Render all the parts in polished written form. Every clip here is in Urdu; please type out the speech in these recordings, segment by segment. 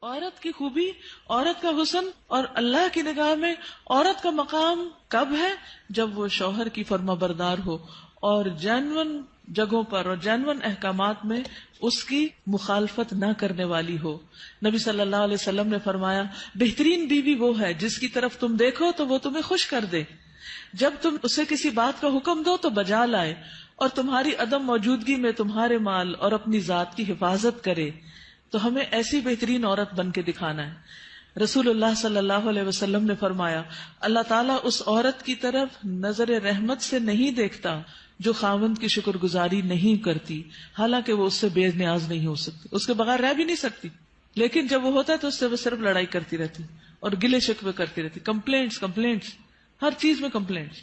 عورت کی خوبی، عورت کا حسن اور اللہ کی نگاہ میں عورت کا مقام کب ہے؟ جب وہ شوہر کی فرما بردار ہو اور جینون جگہوں پر اور جینون احکامات میں اس کی مخالفت نہ کرنے والی ہو. نبی صلی اللہ علیہ وسلم نے فرمایا بہترین بیوی وہ ہے جس کی طرف تم دیکھو تو وہ تمہیں خوش کر دے، جب تم اسے کسی بات کا حکم دو تو بجا لائے، اور تمہاری عدم موجودگی میں تمہارے مال اور اپنی ذات کی حفاظت کرے. تو ہمیں ایسی بہترین عورت بن کے دکھانا ہے. رسول اللہ صلی اللہ علیہ وسلم نے فرمایا اللہ تعالیٰ اس عورت کی طرف نظر رحمت سے نہیں دیکھتا جو خاوند کی شکر گزاری نہیں کرتی، حالانکہ وہ اس سے بے نیاز نہیں ہو سکتی، اس کے بغیر رہ بھی نہیں سکتی، لیکن جب وہ ہوتا ہے تو اس سے وہ صرف لڑائی کرتی رہتی اور گلے شکوے کرتی رہتی، کمپلینٹس ہر چیز میں کمپلینٹس.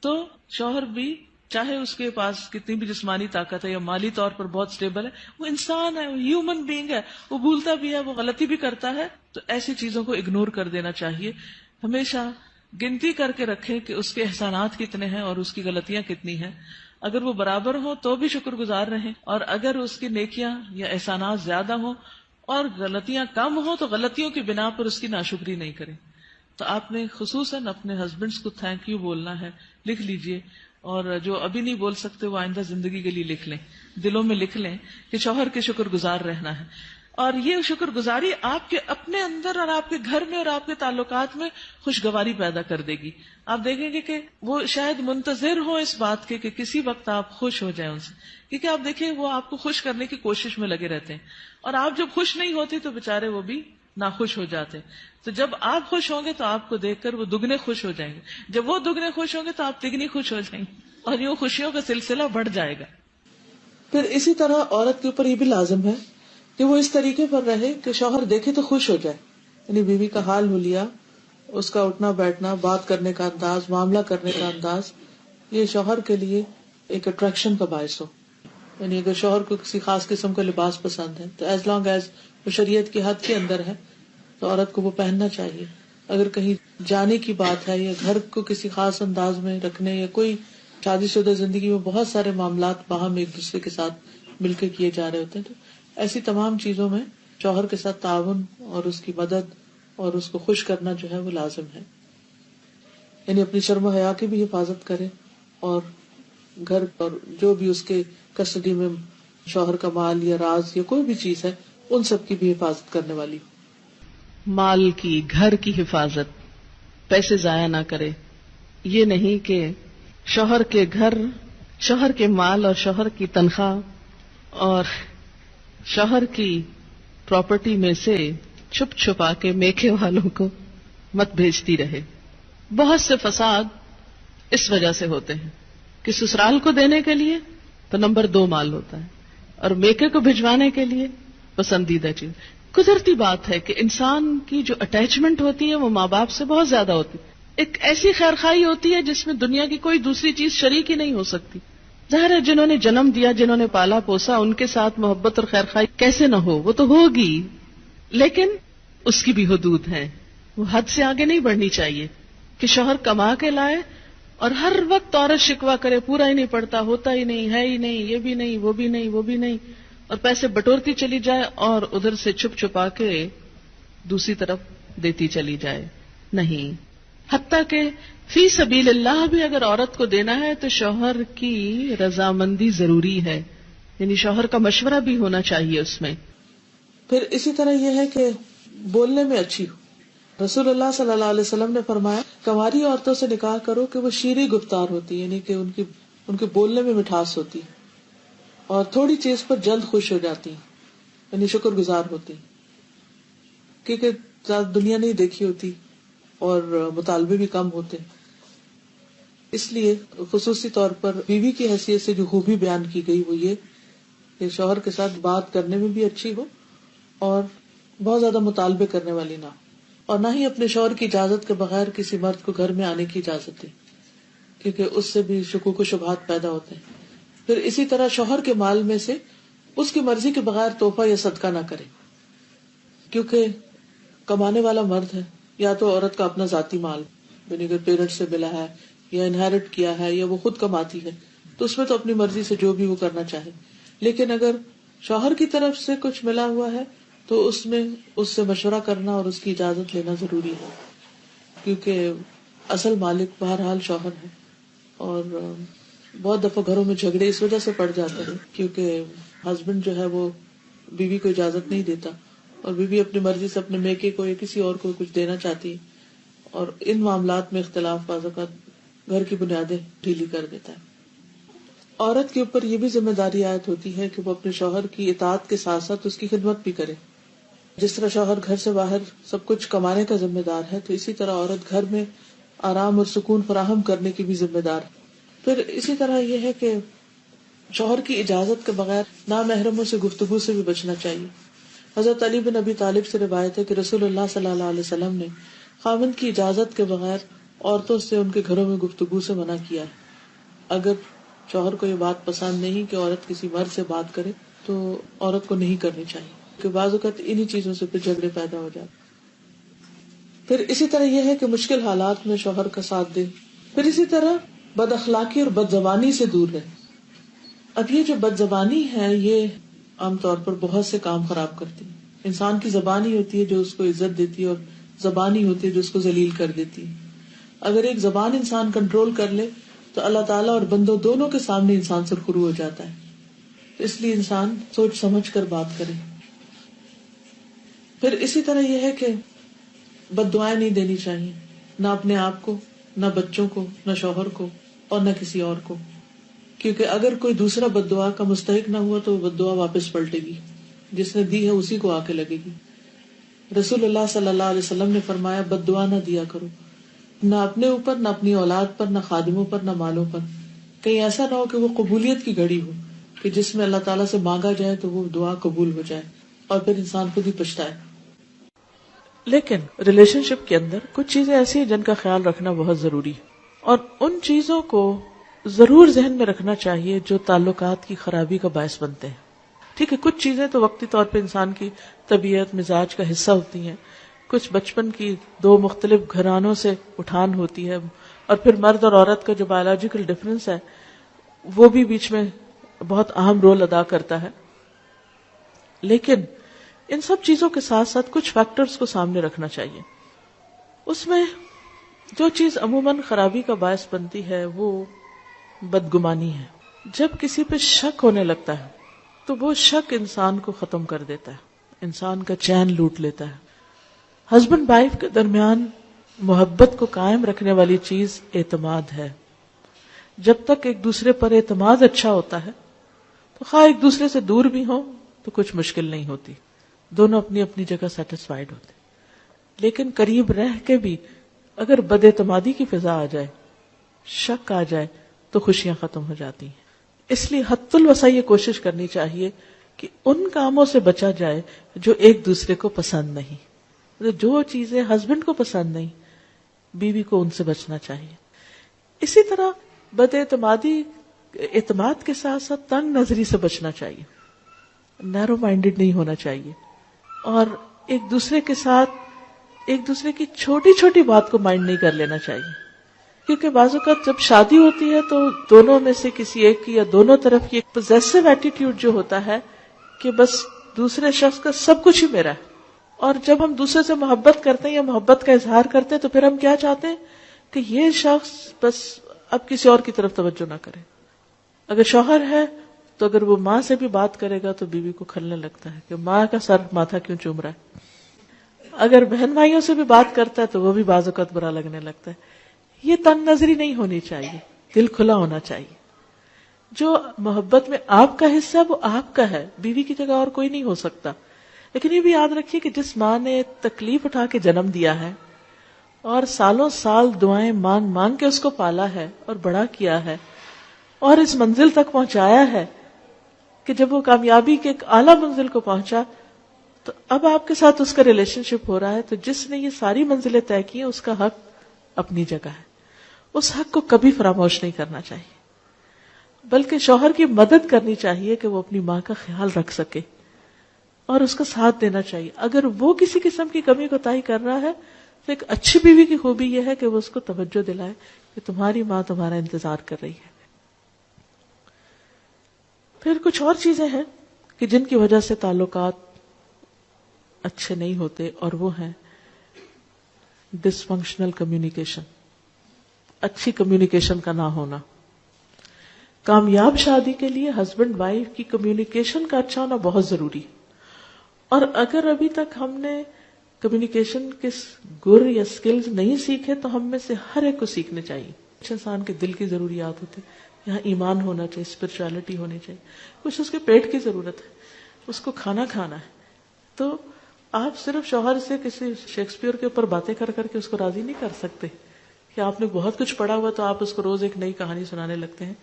تو شوہر بھی چاہے اس کے پاس کتنی بھی جسمانی طاقت ہے یا مالی طور پر بہت سٹیبل ہے، وہ انسان ہے، وہ ہیومن بینگ ہے، وہ بھولتا بھی ہے، وہ غلطی بھی کرتا ہے. تو ایسی چیزوں کو اگنور کر دینا چاہیے. ہمیشہ گنتی کر کے رکھیں کہ اس کے احسانات کتنے ہیں اور اس کی غلطیاں کتنی ہیں. اگر وہ برابر ہوں تو بھی شکر گزار رہیں، اور اگر اس کی نیکیاں یا احسانات زیادہ ہوں اور غلطیاں کم ہوں تو غلطیوں کی بنا پر اس کی ناشکری نہیں کریں. تو آپ نے خصوصاً اپنے ہسبینڈس کو تھینک یو بولنا ہے، لکھ لیجئے. اور جو ابھی نہیں بول سکتے وہ آئندہ زندگی کے لیے لکھ لیں، دلوں میں لکھ لیں کہ شوہر کے شکر گزار رہنا ہے. اور یہ شکر گزاری آپ کے اپنے اندر اور آپ کے گھر میں اور آپ کے تعلقات میں خوشگواری پیدا کر دے گی. آپ دیکھیں گے کہ وہ شاید منتظر ہو اس بات کے کہ کسی وقت آپ خوش ہو جائیں ان سے، کیونکہ آپ دیکھیں وہ آپ کو خوش کرنے کی کوشش میں لگے رہتے ہیں، اور آپ جب خوش نہیں ہوتی تو بےچارے وہ بھی ناخوش ہو جاتے ہیں. تو جب آپ خوش ہوں گے تو آپ کو دیکھ کر وہ دگنے خوش ہو جائیں گے، جب وہ دگنے خوش ہوں گے تو آپ تگنی خوش ہو جائیں گے، اور یوں خوشیوں کا سلسلہ بڑھ جائے گا. پھر اسی طرح عورت کے اوپر یہ بھی لازم ہے کہ وہ اس طریقے پر رہے کہ شوہر دیکھے تو خوش ہو جائے. یعنی بیوی کا حال حلیہ، اس کا اٹھنا بیٹھنا، بات کرنے کا انداز، معاملہ کرنے کا انداز، یہ شوہر کے لیے ایک اٹریکشن کا باعث ہو. یعنی اگر شوہر کو کسی خاص قسم کا لباس پسند ہے تو ایز لانگ ایز وہ شریعت کی حد کے اندر ہے تو عورت کو وہ پہننا چاہیے. اگر کہیں جانے کی بات ہے یا گھر کو کسی خاص انداز میں رکھنے، یا کوئی شادی شدہ زندگی میں بہت سارے معاملات باہم ایک دوسرے کے ساتھ مل کے کیے جا رہے ہوتے ہیں، تو ایسی تمام چیزوں میں شوہر کے ساتھ تعاون اور اس کی مدد اور اس کو خوش کرنا جو ہے وہ لازم ہے. یعنی اپنی شرم و حیا کی بھی حفاظت کرے، اور گھر اور جو بھی اس کے کسٹڈی میں شوہر کا مال یا راز یا کوئی بھی چیز ہے ان سب کی بھی حفاظت کرنے والی. مال کی، گھر کی حفاظت، پیسے ضائع نہ کرے. یہ نہیں کہ شوہر کے گھر، شوہر کے مال اور شوہر کی تنخواہ اور شوہر کی پراپرٹی میں سے چھپ چھپا کے میکے والوں کو مت بھیجتی رہے. بہت سے فساد اس وجہ سے ہوتے ہیں کہ سسرال کو دینے کے لیے تو نمبر 2 مال ہوتا ہے، اور میکے کو بھجوانے کے لیے پسندیدہ چیز. قدرتی بات ہے کہ انسان کی جو اٹیچمنٹ ہوتی ہے وہ ماں باپ سے بہت زیادہ ہوتی ہے. ایک ایسی خیرخوائی ہوتی ہے جس میں دنیا کی کوئی دوسری چیز شریک ہی نہیں ہو سکتی. ظاہر ہے جنہوں نے جنم دیا، جنہوں نے پالا پوسا، ان کے ساتھ محبت اور خیرخوائی کیسے نہ ہو، وہ تو ہوگی، لیکن اس کی بھی حدود ہیں. وہ حد سے آگے نہیں بڑھنی چاہیے کہ شوہر کما کے لائے اور ہر وقت عورت شکوہ کرے پورا ہی نہیں پڑتا، ہوتا ہی نہیں، ہے ہی نہیں، یہ بھی نہیں، وہ بھی نہیں، وہ بھی نہیں، اور پیسے بٹورتی چلی جائے اور ادھر سے چھپ چھپا کے دوسری طرف دیتی چلی جائے. نہیں، حتیٰ کہ فی سبیل اللہ بھی اگر عورت کو دینا ہے تو شوہر کی رضامندی ضروری ہے، یعنی شوہر کا مشورہ بھی ہونا چاہیے اس میں. پھر اسی طرح یہ ہے کہ بولنے میں اچھی ہو. رسول اللہ صلی اللہ علیہ وسلم نے فرمایا کنواری عورتوں سے نکاح کرو کہ وہ شیریں گفتار ہوتی، یعنی کہ ان کے بولنے میں مٹھاس ہوتی اور تھوڑی چیز پر جلد خوش ہو جاتی، یعنی شکر گزار ہوتی، کیونکہ زیادہ دنیا نہیں دیکھی ہوتی اور مطالبے بھی کم ہوتے. اس لیے خصوصی طور پر بیوی کی حیثیت سے جو خوبی بیان کی گئی وہ یہ کہ شوہر کے ساتھ بات کرنے میں بھی اچھی ہو اور بہت زیادہ مطالبے کرنے والی نہ، اور نہ ہی اپنے شوہر کی اجازت کے بغیر کسی مرد کو گھر میں آنے کی اجازت دے، کیونکہ اس سے بھی شکوک و شبہات پیدا ہوتے ہیں. پھر اسی طرح شوہر کے مال میں سے اس کی مرضی کے بغیر تحفہ یا صدقہ نہ کرے، کیونکہ کمانے والا مرد ہے، یا تو عورت کا اپنا ذاتی مال، یعنی اگر پیرنٹ سے ملا ہے یا انہیرٹ کیا ہے یا وہ خود کماتی ہے تو اس میں تو اپنی مرضی سے جو بھی وہ کرنا چاہے. لیکن اگر شوہر کی طرف سے کچھ ملا ہوا ہے تو اس میں اس سے مشورہ کرنا اور اس کی اجازت لینا ضروری ہے، کیونکہ اصل مالک بہرحال شوہر ہے. اور بہت دفعہ گھروں میں جھگڑے اس وجہ سے پڑ جاتے ہیں کیونکہ ہسبینڈ جو ہے وہ بیوی کو اجازت نہیں دیتا، اور بیوی اپنی مرضی سے اپنے میکے کو یا کسی اور کو کچھ دینا چاہتی ہے، اور ان معاملات میں اختلاف بعض اوقات گھر کی بنیادیں ڈھیلی کر دیتا ہے. عورت کے اوپر یہ بھی ذمہ داری عائد ہوتی ہے کہ وہ اپنے شوہر کی اطاعت کے ساتھ ساتھ اس کی خدمت بھی کرے. جس طرح شوہر گھر سے باہر سب کچھ کمانے کا ذمہ دار ہے، تو اسی طرح عورت گھر میں آرام اور سکون فراہم کرنے کی بھی ذمہ دار ہے. پھر اسی طرح یہ ہے کہ شوہر کی اجازت کے بغیر نامحرموں سے گفتگو سے بھی بچنا چاہیے. حضرت علی بن ابی طالب سے روایت ہے کہ رسول اللہ صلی اللہ علیہ وسلم نے خاوند کی اجازت کے بغیر عورتوں سے ان کے گھروں میں گفتگو سے منع کیا ہے. اگر شوہر کو یہ بات پسند نہیں کہ عورت کسی مرد سے بات کرے تو عورت کو نہیں کرنی چاہیے، کہ بعض اوقات انہی چیزوں سے پھر جھگڑے پیدا ہو جاتے. پھر اسی طرح یہ ہے کہ مشکل حالات میں شوہر کا ساتھ دے. پھر اسی طرح بد اخلاقی اور بد زبانی سے دور رہے. اب یہ جو بد زبانی ہے یہ عام طور پر بہت سے کام خراب کرتی ہے. انسان کی زبان ہی ہوتی ہے جو اس کو عزت دیتی ہے، اور زبان ہی ہوتی ہے جو اس کو ذلیل کر دیتی ہے. اگر ایک زبان انسان کنٹرول کر لے تو اللہ تعالیٰ اور بندوں دونوں کے سامنے انسان سرخرو ہو جاتا ہے. اس لیے انسان سوچ سمجھ کر بات کرے. پھر اسی طرح یہ ہے کہ بد دعائیں نہیں دینی چاہیے، نہ اپنے آپ کو، نہ بچوں کو، نہ شوہر کو، اور نہ کسی اور کو. کیونکہ اگر کوئی دوسرا بد دعا کا مستحق نہ ہوا تو وہ بد دعا واپس پلٹے گی، جس نے دی ہے اسی کو آ کے لگے گی. رسول اللہ صلی اللہ علیہ وسلم نے فرمایا بد دعا نہ دیا کرو، نہ اپنے اوپر، نہ اپنی اولاد پر، نہ خادموں پر، نہ مالوں پر. کہیں ایسا نہ ہو کہ وہ قبولیت کی گھڑی ہو کہ جس میں اللہ تعالیٰ سے مانگا جائے تو وہ دعا قبول ہو جائے اور پھر انسان خود ہی پچھتائے. لیکن ریلیشن شپ کے اندر کچھ چیزیں ایسی ہیں جن کا خیال رکھنا بہت ضروری ہے، اور ان چیزوں کو ضرور ذہن میں رکھنا چاہیے جو تعلقات کی خرابی کا باعث بنتے ہیں. ٹھیک ہے، کچھ چیزیں تو وقتی طور پہ انسان کی طبیعت مزاج کا حصہ ہوتی ہیں، کچھ بچپن کی دو مختلف گھرانوں سے اٹھان ہوتی ہے، اور پھر مرد اور عورت کا جو بایولوجیکل ڈفرینس ہے وہ بھی بیچ میں بہت اہم رول ادا کرتا ہے. لیکن ان سب چیزوں کے ساتھ ساتھ کچھ فیکٹرز کو سامنے رکھنا چاہیے. اس میں جو چیز عموماً خرابی کا باعث بنتی ہے وہ بدگمانی ہے. جب کسی پہ شک ہونے لگتا ہے تو وہ شک انسان کو ختم کر دیتا ہے، انسان کا چین لوٹ لیتا ہے. ہسبینڈ وائف کے درمیان محبت کو قائم رکھنے والی چیز اعتماد ہے. جب تک ایک دوسرے پر اعتماد اچھا ہوتا ہے تو خواہ ایک دوسرے سے دور بھی ہوں تو کچھ مشکل نہیں ہوتی، دونوں اپنی اپنی جگہ سیٹسفائیڈ ہوتے. لیکن قریب رہ کے بھی اگر بد اعتمادی کی فضا آ جائے، شک آ جائے تو خوشیاں ختم ہو جاتی ہیں. اس لیے حد الوسع یہ کوشش کرنی چاہیے کہ ان کاموں سے بچا جائے جو ایک دوسرے کو پسند نہیں. جو چیزیں ہسبینڈ کو پسند نہیں، بیوی کو ان سے بچنا چاہیے. اسی طرح بد اعتمادی، اعتماد کے ساتھ ساتھ تنگ نظری سے بچنا چاہیے، نیرو مائنڈڈ نہیں ہونا چاہیے، اور ایک دوسرے کے ساتھ ایک دوسرے کی چھوٹی چھوٹی بات کو مائنڈ نہیں کر لینا چاہیے. کیونکہ بعض اوقات جب شادی ہوتی ہے تو دونوں میں سے کسی ایک کی یا دونوں طرف کی ایک پوزیسو ایٹیٹیوڈ جو ہوتا ہے کہ بس دوسرے شخص کا سب کچھ ہی میرا ہے. اور جب ہم دوسرے سے محبت کرتے ہیں یا محبت کا اظہار کرتے ہیں تو پھر ہم کیا چاہتے ہیں کہ یہ شخص بس اب کسی اور کی طرف توجہ نہ کرے. اگر شوہر ہے تو اگر وہ ماں سے بھی بات کرے گا تو بیوی کو کھلنے لگتا ہے کہ ماں کا سر ماتھا کیوں چوم رہا ہے. اگر بہن بھائیوں سے بھی بات کرتا ہے تو وہ بھی بعض اوقات برا لگنے لگتا ہے. یہ تنگ نظری نہیں ہونی چاہیے، دل کھلا ہونا چاہیے. جو محبت میں آپ کا حصہ ہے وہ آپ کا ہے، بیوی کی جگہ اور کوئی نہیں ہو سکتا. لیکن یہ بھی یاد رکھیے کہ جس ماں نے تکلیف اٹھا کے جنم دیا ہے اور سالوں سال دعائیں مانگ مانگ کے اس کو پالا ہے اور بڑا کیا ہے اور اس منزل تک پہنچایا ہے کہ جب وہ کامیابی کے ایک اعلیٰ منزل کو پہنچا تو اب آپ کے ساتھ اس کا ریلیشن شپ ہو رہا ہے، تو جس نے یہ ساری منزلیں طے کی ہیں اس کا حق اپنی جگہ ہے. اس حق کو کبھی فراموش نہیں کرنا چاہیے، بلکہ شوہر کی مدد کرنی چاہیے کہ وہ اپنی ماں کا خیال رکھ سکے اور اس کا ساتھ دینا چاہیے. اگر وہ کسی قسم کی کمی کوتاہی کر رہا ہے تو ایک اچھی بیوی کی خوبی یہ ہے کہ وہ اس کو توجہ دلائے کہ تمہاری ماں تمہارا انتظار کر رہی ہے. پھر کچھ اور چیزیں ہیں کہ جن کی وجہ سے تعلقات اچھے نہیں ہوتے، اور وہ ہیں ڈس فنکشنل کمیونیکیشن، اچھی کمیونیکیشن کا نہ ہونا. کامیاب شادی کے لیے ہسبینڈ وائف کی کمیونیکیشن کا اچھا ہونا بہت ضروری. اور اگر ابھی تک ہم نے کمیونیکیشن کے گر یا سکلز نہیں سیکھے تو ہم میں سے ہر ایک کو سیکھنے چاہیے. کچھ انسان کے دل کی ضروریات ہوتی، یہاں ایمان ہونا چاہیے، اسپرچولیٹی ہونی چاہیے. کچھ اس کے پیٹ کی ضرورت ہے، اس کو کھانا کھانا ہے. تو آپ صرف شوہر سے کسی شیکسپیئر کے اوپر باتیں کر کر کے اس کو راضی نہیں کر سکتے کہ آپ نے بہت کچھ پڑھا ہوا تو آپ اس کو روز ایک نئی کہانی سنانے لگتے ہیں.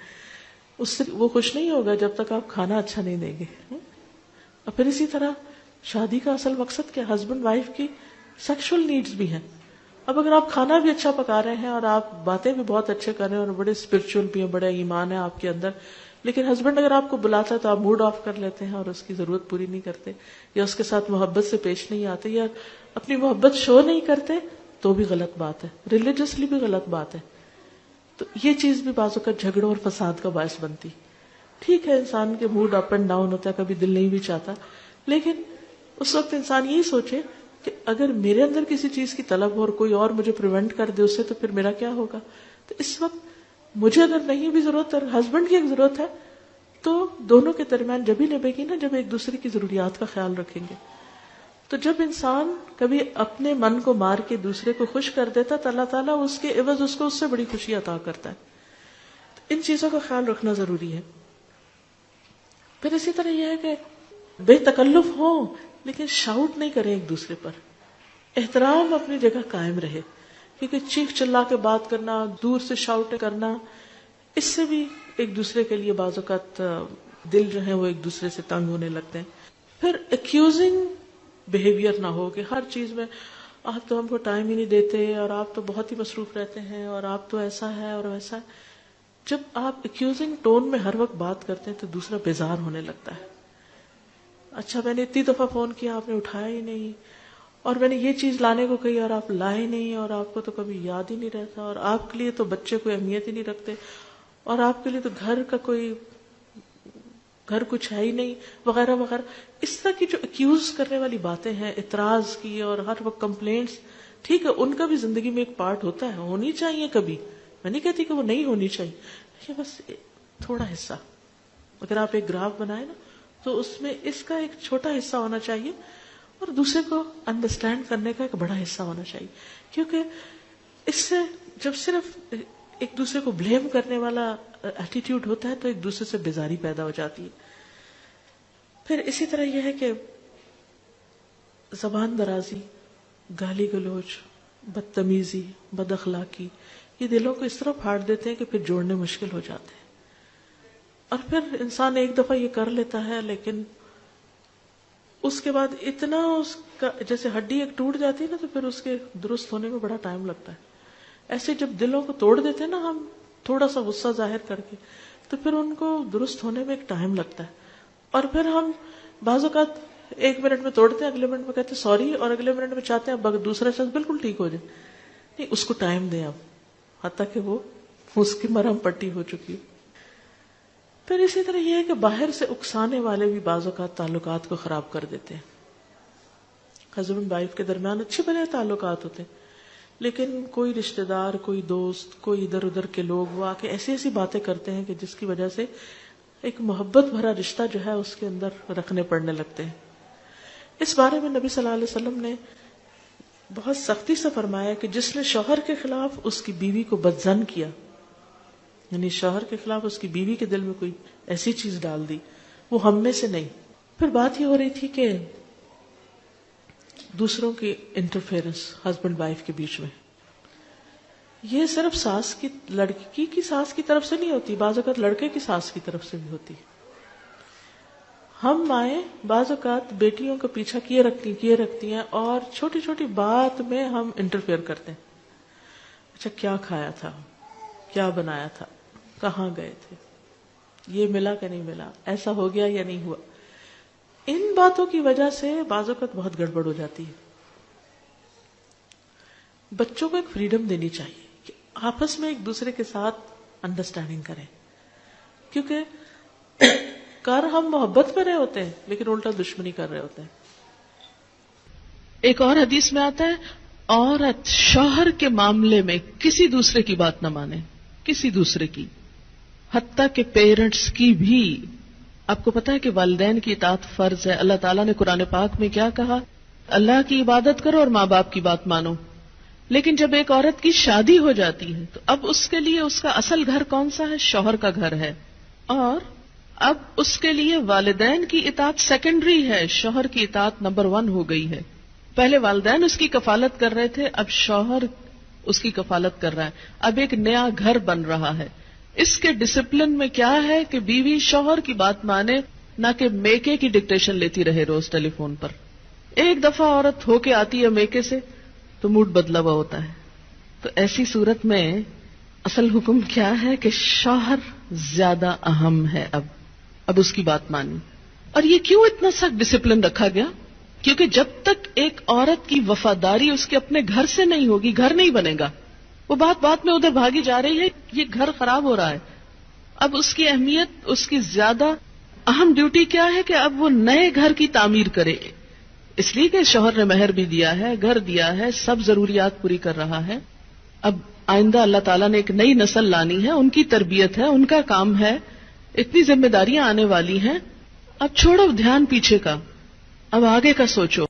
اس سے وہ خوش نہیں ہوگا جب تک آپ کھانا اچھا نہیں دیں گے. اور پھر اسی طرح شادی کا اصل مقصد کیا؟ ہسبینڈ وائف کی سیکشل نیڈز بھی ہیں. اب اگر آپ کھانا بھی اچھا پکا رہے ہیں اور آپ باتیں بھی بہت اچھے کر رہے ہیں اور بڑے اسپرچل بھی ہیں، بڑا ایمان ہے آپ کے اندر، لیکن ہسبینڈ اگر آپ کو بلاتا ہے تو آپ موڈ آف کر لیتے ہیں اور اس کی ضرورت پوری نہیں کرتے، یا اس کے ساتھ محبت سے پیش نہیں آتے، یا اپنی محبت شو نہیں کرتے، تو بھی غلط بات ہے، ریلیجسلی بھی غلط بات ہے. تو یہ چیز بھی بعض اوقات جھگڑوں اور فساد کا باعث بنتی. ٹھیک ہے، انسان کے موڈ اپ اینڈ ڈاؤن ہوتا ہے، کبھی دل نہیں بھی چاہتا، لیکن اس وقت انسان یہی سوچے کہ اگر میرے اندر کسی چیز کی طلب ہو اور کوئی اور مجھے پریونٹ کر دے اس سے، تو پھر میرا کیا ہوگا؟ تو اس وقت مجھے اگر نہیں بھی ضرورت اور ہسبینڈ کی ایک ضرورت ہے تو دونوں کے درمیان جب ہی نبھے گی نا جب ایک دوسرے کی ضروریات کا خیال رکھیں گے. تو جب انسان کبھی اپنے من کو مار کے دوسرے کو خوش کر دیتا تو اللہ تعالیٰ اس کے عوض اس کو اس سے بڑی خوشی عطا کرتا ہے. تو ان چیزوں کا خیال رکھنا ضروری ہے. پھر اسی طرح یہ ہے کہ بے تکلف ہو لیکن شاؤٹ نہیں کریں ایک دوسرے پر. احترام اپنی جگہ قائم رہے، کیونکہ چیخ چلا کے بات کرنا، دور سے شاؤٹ کرنا، اس سے بھی ایک دوسرے کے لیے بعض اوقات دل جو ہے وہ ایک دوسرے سے تنگ ہونے لگتے ہیں. پھر ایکیوزنگ بہیویئر نہ ہو کہ ہر چیز میں آپ تو ہم کو ٹائم ہی نہیں دیتے اور آپ تو بہت ہی مصروف رہتے ہیں اور آپ تو ایسا ہے اور ویسا ہے. جب آپ ایکیوزنگ ٹون میں ہر وقت بات کرتے ہیں تو دوسرا بیزار ہونے لگتا ہے. اچھا میں نے اتنی دفعہ فون کیا آپ نے اٹھایا ہی نہیں، اور میں نے یہ چیز لانے کو کہی اور آپ لائے نہیں، اور آپ کو تو کبھی یاد ہی نہیں رہتا، اور آپ کے لیے تو بچے کوئی اہمیت ہی نہیں رکھتے، اور آپ کے لیے تو گھر کچھ ہے ہی نہیں، وغیرہ وغیرہ. اس طرح کی جو ایکیوز کرنے والی باتیں ہیں، اعتراض کی اور ہر وقت کمپلینٹس، ٹھیک ہے ان کا بھی زندگی میں ایک پارٹ ہوتا ہے، ہونی چاہیے کبھی، میں نہیں کہتی کہ وہ نہیں ہونی چاہیے، لیکن بس تھوڑا حصہ. اگر آپ ایک گراف بنائے نا تو اس میں اس کا ایک چھوٹا حصہ ہونا چاہیے اور دوسرے کو انڈرسٹینڈ کرنے کا ایک بڑا حصہ ہونا چاہیے. کیونکہ اس سے جب صرف ایک دوسرے کو بلیم کرنے والا ایٹیٹیوڈ ہوتا ہے تو ایک دوسرے سے بیزاری پیدا ہو جاتی ہے. پھر اسی طرح یہ ہے کہ زبان درازی، گالی گلوچ، بدتمیزی، بد اخلاقی، یہ دلوں کو اس طرح پھاڑ دیتے ہیں کہ پھر جوڑنے مشکل ہو جاتے ہیں. اور پھر انسان ایک دفعہ یہ کر لیتا ہے لیکن اس کے بعد اتنا اس کا جیسے ہڈی ایک ٹوٹ جاتی ہے نا تو پھر اس کے درست ہونے میں بڑا ٹائم لگتا ہے. ایسے جب دلوں کو توڑ دیتے ہیں نا ہم تھوڑا سا غصہ ظاہر کر کے تو پھر ان کو درست ہونے میں ایک ٹائم لگتا ہے. اور پھر ہم بعض اوقات 1 منٹ میں توڑتے ہیں، اگلے منٹ میں کہتے ہیں سوری، اور اگلے منٹ میں چاہتے ہیں دوسرا شخص بالکل ٹھیک ہو جائے. نہیں، اس کو ٹائم دیں اب حتیٰ کہ وہ اس کی مرہم پٹی ہو چکی. پھر اسی طرح یہ ہے کہ باہر سے اکسانے والے بھی بعض اوقات تعلقات کو خراب کر دیتے ہیں. ہسبینڈ وائف کے درمیان اچھے بھلے تعلقات ہوتے ہیں لیکن کوئی رشتہ دار، کوئی دوست، کوئی ادھر ادھر کے لوگ وہ آ کے ایسی ایسی باتیں کرتے ہیں کہ جس کی وجہ سے ایک محبت بھرا رشتہ جو ہے اس کے اندر رکھنے پڑنے لگتے ہیں. اس بارے میں نبی صلی اللہ علیہ وسلم نے بہت سختی سے فرمایا کہ جس نے شوہر کے خلاف اس کی بیوی کو بدظن کیا، یعنی شوہر کے خلاف اس کی بیوی کے دل میں کوئی ایسی چیز ڈال دی، وہ ہم میں سے نہیں. پھر بات یہ ہو رہی تھی کہ دوسروں کی انٹرفیئرنس ہسبینڈ وائف کے بیچ میں، یہ صرف لڑکی کی ساس کی طرف سے نہیں ہوتی، بعض اوقات لڑکے کی ساس کی طرف سے بھی ہوتی. ہم مائیں بعض اوقات بیٹیوں کا پیچھا کیے رکھتی ہیں اور چھوٹی چھوٹی بات میں ہم انٹرفیئر کرتے ہیں. اچھا کیا کھایا تھا، کیا بنایا تھا، کہاں گئے تھے، یہ ملا کہ نہیں ملا، ایسا ہو گیا یا نہیں ہوا. ان باتوں کی وجہ سے بعض اوقات بہت گڑبڑ ہو جاتی ہے. بچوں کو ایک فریڈم دینی چاہیے کہ آپس میں ایک دوسرے کے ساتھ انڈرسٹینڈنگ کریں، کیونکہ ہم محبت کر رہے ہوتے ہیں لیکن الٹا دشمنی کر رہے ہوتے ہیں. ایک اور حدیث میں آتا ہے عورت شوہر کے معاملے میں کسی دوسرے کی بات نہ مانے، کسی دوسرے کی، حتیٰ کہ پیرنٹس کی بھی. آپ کو پتا ہے کہ والدین کی اطاعت فرض ہے. اللہ تعالیٰ نے قرآن پاک میں کیا کہا؟ اللہ کی عبادت کرو اور ماں باپ کی بات مانو. لیکن جب ایک عورت کی شادی ہو جاتی ہے تو اب اس کے لیے اس کا اصل گھر کون سا ہے؟ شوہر کا گھر ہے. اور اب اس کے لیے والدین کی اطاعت سیکنڈری ہے، شوہر کی اطاعت نمبر 1 ہو گئی ہے. پہلے والدین اس کی کفالت کر رہے تھے، اب شوہر اس کی کفالت کر رہا ہے. اب ایک نیا گھر بن رہا ہے. اس کے ڈسپلن میں کیا ہے کہ بیوی شوہر کی بات مانے، نہ کہ میکے کی ڈکٹیشن لیتی رہے روز ٹیلی فون پر. ایک دفعہ عورت ہو کے آتی ہے میکے سے تو موڈ بدلا ہوا ہوتا ہے. تو ایسی صورت میں اصل حکم کیا ہے کہ شوہر زیادہ اہم ہے. اب اس کی بات مانی. اور یہ کیوں اتنا سخت ڈسپلن رکھا گیا؟ کیونکہ جب تک ایک عورت کی وفاداری اس کے اپنے گھر سے نہیں ہوگی، گھر نہیں بنے گا. وہ بات میں ادھر بھاگی جا رہی ہے، یہ گھر خراب ہو رہا ہے. اب اس کی اہمیت، اس کی زیادہ اہم ڈیوٹی کیا ہے کہ اب وہ نئے گھر کی تعمیر کرے. اس لیے کہ شوہر نے مہر بھی دیا ہے، گھر دیا ہے، سب ضروریات پوری کر رہا ہے. اب آئندہ اللہ تعالیٰ نے ایک نئی نسل لانی ہے، ان کی تربیت ہے، ان کا کام ہے، اتنی ذمہ داریاں آنے والی ہیں. اب چھوڑو دھیان پیچھے کا، اب آگے کا سوچو.